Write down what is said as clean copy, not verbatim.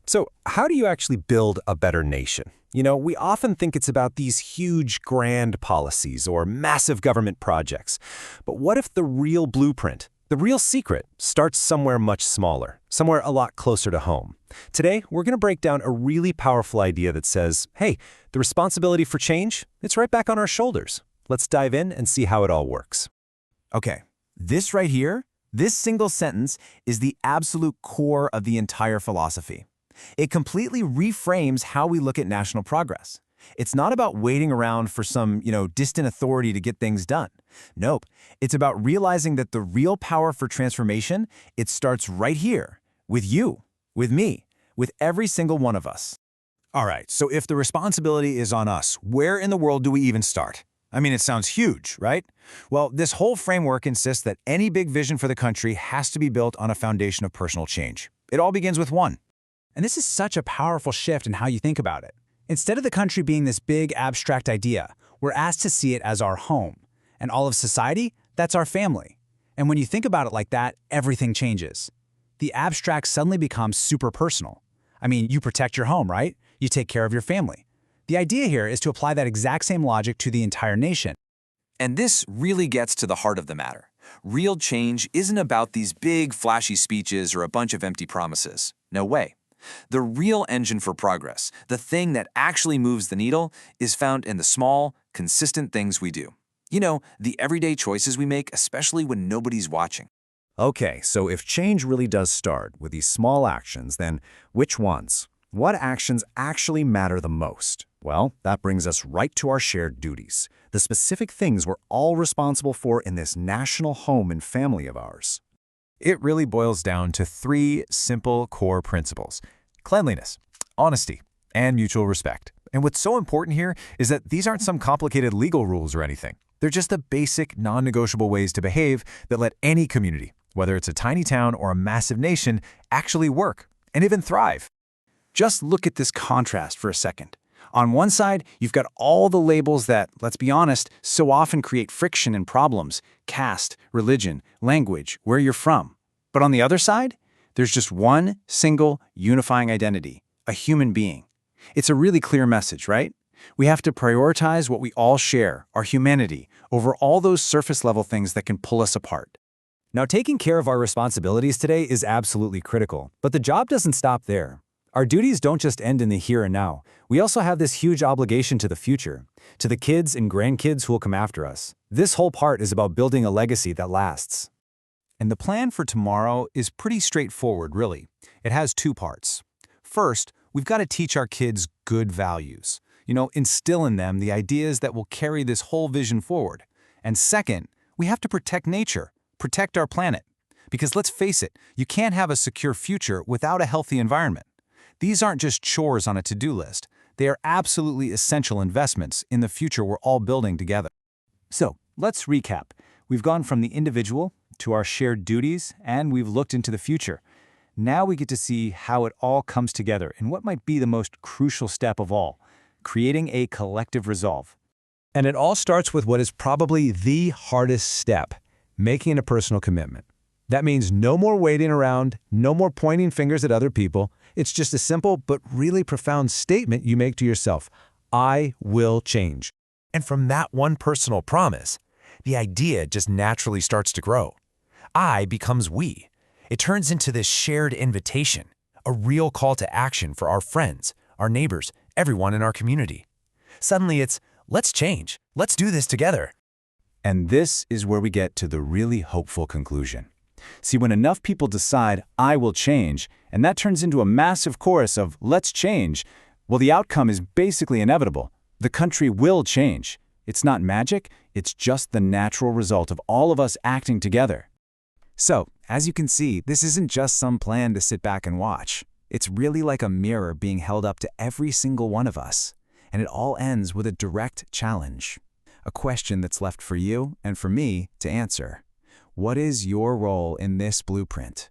So, how do you actually build a better nation? We often think it's about these huge, grand policies or massive government projects. But what if the real blueprint, the real secret, starts somewhere much smaller, somewhere a lot closer to home? Today, we're going to break down a really powerful idea that says, hey, the responsibility for change, it's right back on our shoulders. Let's dive in and see how it all works. Okay, this right here, this single sentence is the absolute core of the entire philosophy. It completely reframes how we look at national progress. It's not about waiting around for some, distant authority to get things done. Nope, it's about realizing that the real power for transformation, it starts right here, with you, with me, with every single one of us. All right, so if the responsibility is on us, where in the world do we even start? I mean, it sounds huge, right? Well, this whole framework insists that any big vision for the country has to be built on a foundation of personal change. It all begins with one. And this is such a powerful shift in how you think about it. Instead of the country being this big, abstract idea, we're asked to see it as our home. And all of society, that's our family. And when you think about it like that, everything changes. The abstract suddenly becomes super personal. I mean, you protect your home, right? You take care of your family. The idea here is to apply that exact same logic to the entire nation. And this really gets to the heart of the matter. Real change isn't about these big, flashy speeches or a bunch of empty promises. No way. The real engine for progress, the thing that actually moves the needle, is found in the small, consistent things we do. The everyday choices we make, especially when nobody's watching. Okay, so if change really does start with these small actions, then which ones? What actions actually matter the most? Well, that brings us right to our shared duties, the specific things we're all responsible for in this national home and family of ours. It really boils down to three simple core principles: cleanliness, honesty, and mutual respect. And what's so important here is that these aren't some complicated legal rules or anything. They're just the basic, non-negotiable ways to behave that let any community, whether it's a tiny town or a massive nation, actually work and even thrive. Just look at this contrast for a second. On one side, you've got all the labels that, let's be honest, so often create friction and problems: caste, religion, language, where you're from. But on the other side, there's just one single unifying identity: a human being. It's a really clear message, right? We have to prioritize what we all share, our humanity, over all those surface-level things that can pull us apart. Now, taking care of our responsibilities today is absolutely critical, but the job doesn't stop there. Our duties don't just end in the here and now. We also have this huge obligation to the future, to the kids and grandkids who will come after us. This whole part is about building a legacy that lasts. And the plan for tomorrow is pretty straightforward, really. It has two parts. First, we've got to teach our kids good values. Instill in them the ideas that will carry this whole vision forward. And second, we have to protect nature, protect our planet. Because let's face it, you can't have a secure future without a healthy environment. These aren't just chores on a to-do list. They are absolutely essential investments in the future we're all building together. So, let's recap. We've gone from the individual to our shared duties, and we've looked into the future. Now we get to see how it all comes together in what might be the most crucial step of all: creating a collective resolve. And it all starts with what is probably the hardest step: making a personal commitment. That means no more waiting around, no more pointing fingers at other people. It's just a simple but really profound statement you make to yourself: I will change. And from that one personal promise, the idea just naturally starts to grow. I becomes we. It turns into this shared invitation, a real call to action for our friends, our neighbors, everyone in our community. Suddenly it's, let's change. Let's do this together. And this is where we get to the really hopeful conclusion. See, when enough people decide, I will change, and that turns into a massive chorus of let's change, well, the outcome is basically inevitable. The country will change. It's not magic, it's just the natural result of all of us acting together. So, as you can see, this isn't just some plan to sit back and watch. It's really like a mirror being held up to every single one of us. And it all ends with a direct challenge. A question that's left for you and for me to answer. What is your role in this blueprint?